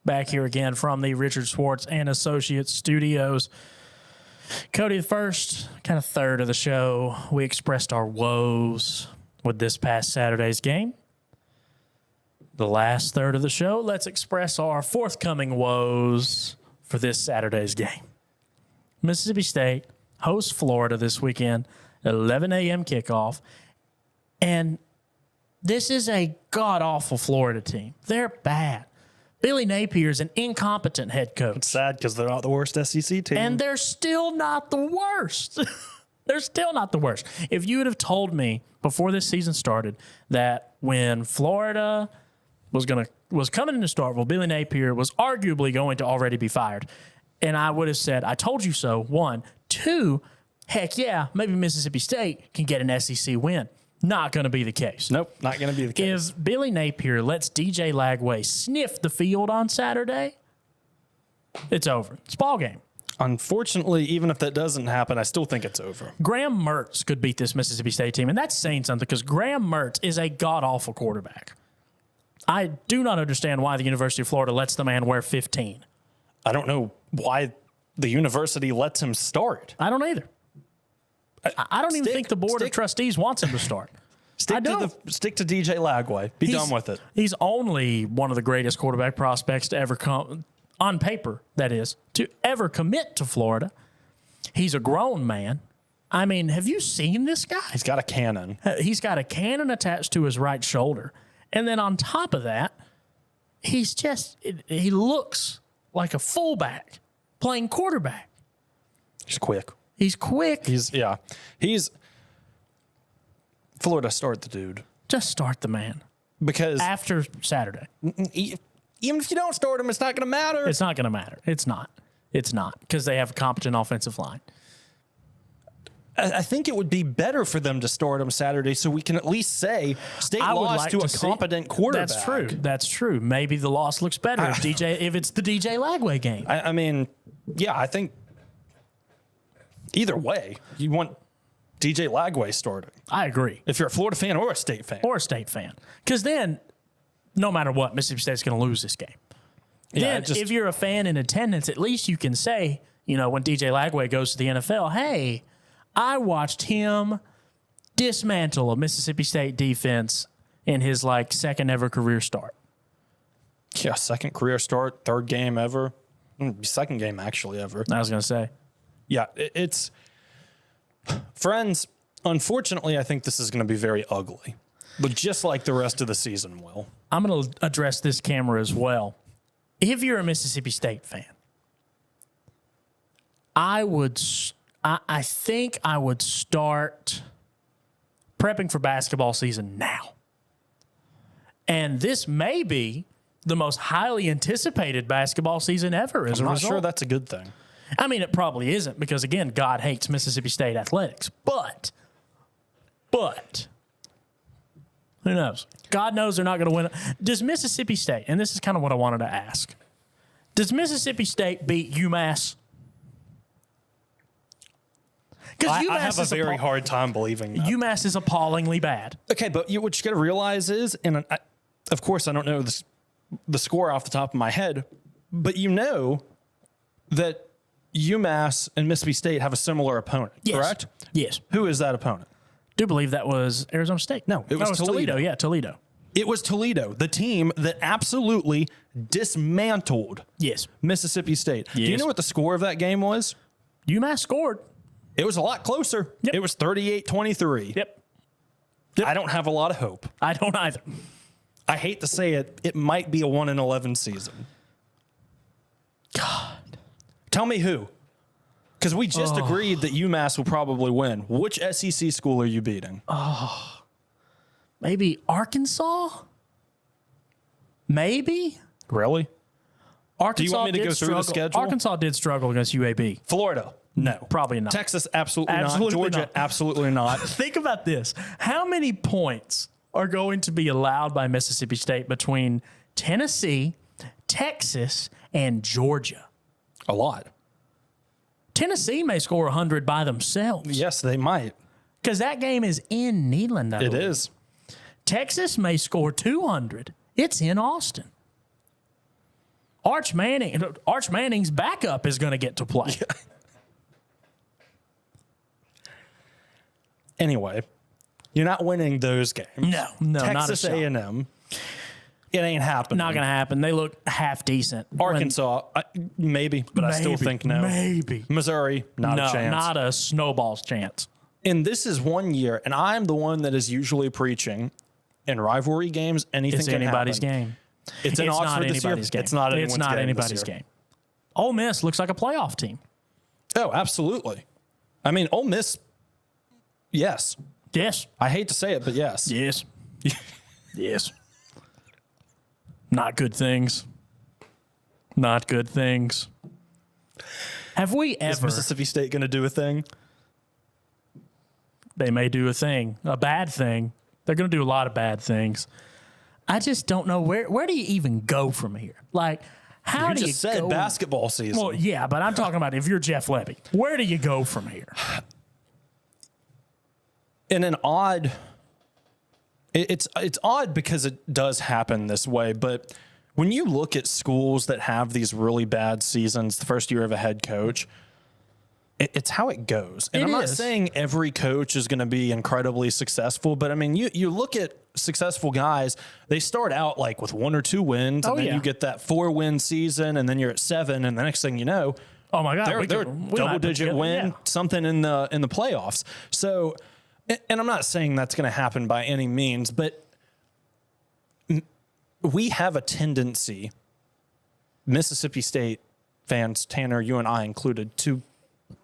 back here again from the Richard Schwartz and Associates Studios. Cody, the first, kind of third of the show, we expressed our woes with this past Saturday's game. The last third of the show, let's express our forthcoming woes for this Saturday's game. Mississippi State hosts Florida this weekend, 11 a.m. kickoff, and this is a god-awful Florida team. They're bad. Billy Napier's an incompetent head coach. It's sad because they're not the worst SEC team. And they're still not the worst. They're still not the worst. If you would have told me before this season started that when Florida was coming into Starkville, Billy Napier was arguably going to already be fired, and I would have said, I told you so, one. Two, heck yeah, maybe Mississippi State can get an SEC win. Not going to be the case. Nope, not going to be the case. If Billy Napier lets DJ Lagway sniff the field on Saturday, it's over. It's ball game. Unfortunately, even if that doesn't happen, I still think it's over. Graham Mertz could beat this Mississippi State team, and that's saying something because Graham Mertz is a god-awful quarterback. I do not understand why the University of Florida lets the man wear 15. I don't know why the university lets him start. I don't either. I don't even think the board of trustees wants him to start. Stick to DJ Lagway. Be done with it. He's only one of the greatest quarterback prospects to ever come, on paper, that is, to ever commit to Florida. He's a grown man. I mean, have you seen this guy? He's got a cannon. He's got a cannon attached to his right shoulder. And then on top of that, he looks like a fullback playing quarterback. He's quick. He's quick. He's Florida, start the dude. Just start the man. Because after Saturday. Even if you don't start him, it's not going to matter. It's not going to matter. It's not. It's not. Because they have a competent offensive line. I think it would be better for them to start him Saturday so we can at least say State lost to a competent quarterback. That's true. That's true. Maybe the loss looks better if it's the DJ Lagway game. I mean, yeah, I think either way, you want DJ Lagway starting. I agree. If you're a Florida fan or a State fan. Or a State fan. Because then, no matter what, Mississippi State's going to lose this game. Yeah, then, if you're a fan in attendance, at least you can say, when DJ Lagway goes to the NFL, hey, I watched him dismantle a Mississippi State defense in his, second ever career start. Yeah, second career start, third game ever. Second game, actually, ever. I was going to say. Yeah, it's... Friends, unfortunately, I think this is going to be very ugly. But just like the rest of the season will. I'm going to address this camera as well. If you're a Mississippi State fan, I think I would start prepping for basketball season now. And this may be the most highly anticipated basketball season ever as a result. I'm not sure that's a good thing. I mean, it probably isn't because, again, God hates Mississippi State athletics. But, who knows? God knows they're not going to win. Does Mississippi State, and this is kind of what I wanted to ask, does Mississippi State beat UMass? I have a very hard time believing that. UMass is appallingly bad. Okay, but what you got to realize is, and of course I don't know the score off the top of my head, but that UMass and Mississippi State have a similar opponent, correct? Yes. Who is that opponent? Do believe that was Arizona State. No, it was Toledo. Yeah, Toledo. It was Toledo, the team that absolutely dismantled Mississippi State. Yes. Do you know what the score of that game was? UMass scored. It was a lot closer. Yep. It was 38-23. Yep. I don't have a lot of hope. I don't either. I hate to say it. It might be a 1-11 season. God. Tell me who. Because we just agreed that UMass will probably win. Which SEC school are you beating? Maybe Arkansas? Maybe? Really? Arkansas. Do you want me to go through the schedule? Arkansas did struggle against UAB. Florida? No. Probably not. Texas? Absolutely not. Georgia? Not. Absolutely not. Think about this. How many points are going to be allowed by Mississippi State between Tennessee, Texas, and Georgia? A lot. Tennessee may score 100 by themselves. Yes, they might. Because that game is in Neyland. It is. Texas may score 200. It's in Austin. Arch Manning's backup is going to get to play. Yeah. Anyway, you're not winning those games. No, Texas not a shot. A&M, it ain't happening. Not going to happen. They look half decent. Arkansas, maybe, but I still think no. Maybe. Missouri, not a chance. Not a snowball's chance. And this is 1 year, and I'm the one that is usually preaching in rivalry games, anything It's can anybody's happen. game. It's in It's Oxford not this year. anybody's game. It's not It's not anybody's game. Ole Miss looks like a playoff team. Oh, absolutely. I mean, Ole Miss, yes. Yes. I hate to say it, but yes. Yes. Yes. Not good things. Not good things. Have we Is ever... Mississippi State going to do a thing? They may do a thing, a bad thing. They're going to do a lot of bad things. I just don't know where do you even go from here? Like, how do you just said go? basketball season. Well, yeah, but I'm talking about if you're Jeff Levy, where do you go from here? In an odd, it's odd because it does happen this way, but when you look at schools that have these really bad seasons, the first year of a head coach, it's how it goes. And I'm not saying every coach is going to be incredibly successful, but I mean, you look at successful guys, they start out like with 1 or 2 wins, and then you get that 4-win season, and then you're at 7, and the next thing you know, oh my God, they're double-digit win, something in the playoffs. So, and I'm not saying that's going to happen by any means, but we have a tendency, Mississippi State fans, Tanner, you and I included, to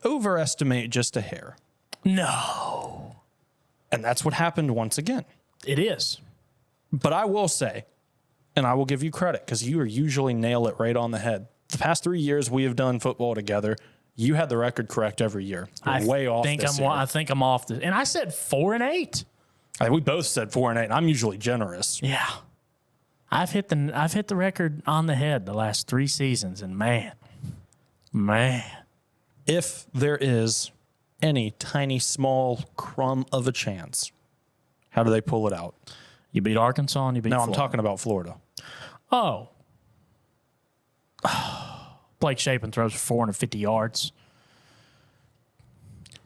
overestimate just a hair. No. And that's what happened once again. It is. But I will say, and I will give you credit because you usually nail it right on the head. The past 3 years we have done football together, you had the record correct every year. You're way off this year. I think I'm off. And I said 4-8. We both said 4-8. I'm usually generous. Yeah. I've hit the record on the head the last 3 seasons, and man. If there is any tiny, small crumb of a chance, how do they pull it out? You beat Arkansas and you beat Florida. I'm talking about Florida. Oh. Blake Shapen throws for 450 yards.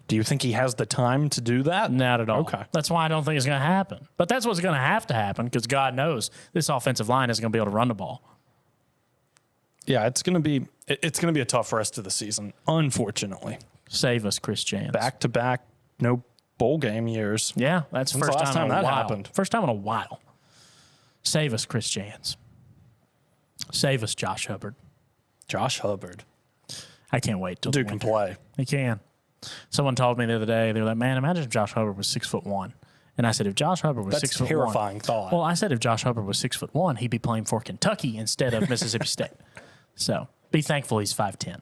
Do you think he has the time to do that? Not at all. Okay. That's why I don't think it's going to happen. But that's what's going to have to happen because God knows this offensive line isn't going to be able to run the ball. Yeah, it's going to be a tough rest of the season, unfortunately. Save us, Chris Jans. Back-to-back, no bowl game years. Yeah, that's the first time that in a while. happened. First time in a while. Save us, Chris Jans. Save us, Josh Hubbard. Josh Hubbard. I can't wait till Dude can play. He can. Someone told me the other day, they were like, man, imagine if Josh Hubbard was 6'1". And I said, if Josh Hubbard was 6'1". That's a terrifying thought. Well, I said if Josh Hubbard was 6'1", he'd be playing for Kentucky instead of Mississippi State. So be thankful he's 5'10".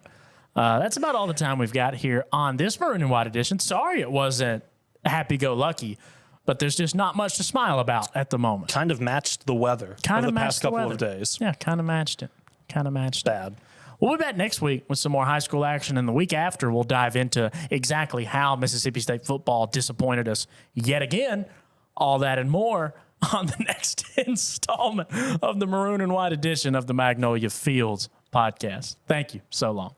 That's about all the time we've got here on this Maroon and White edition. Sorry it wasn't happy-go-lucky, but there's just not much to smile about at the moment. Kind of matched the weather over the past couple of days. Yeah, kind of matched it. Bad. We'll be back next week with some more high school action, and the week after we'll dive into exactly how Mississippi State football disappointed us yet again. All that and more on the next installment of the Maroon and White edition of the Magnolia Fields podcast. Thank you so long.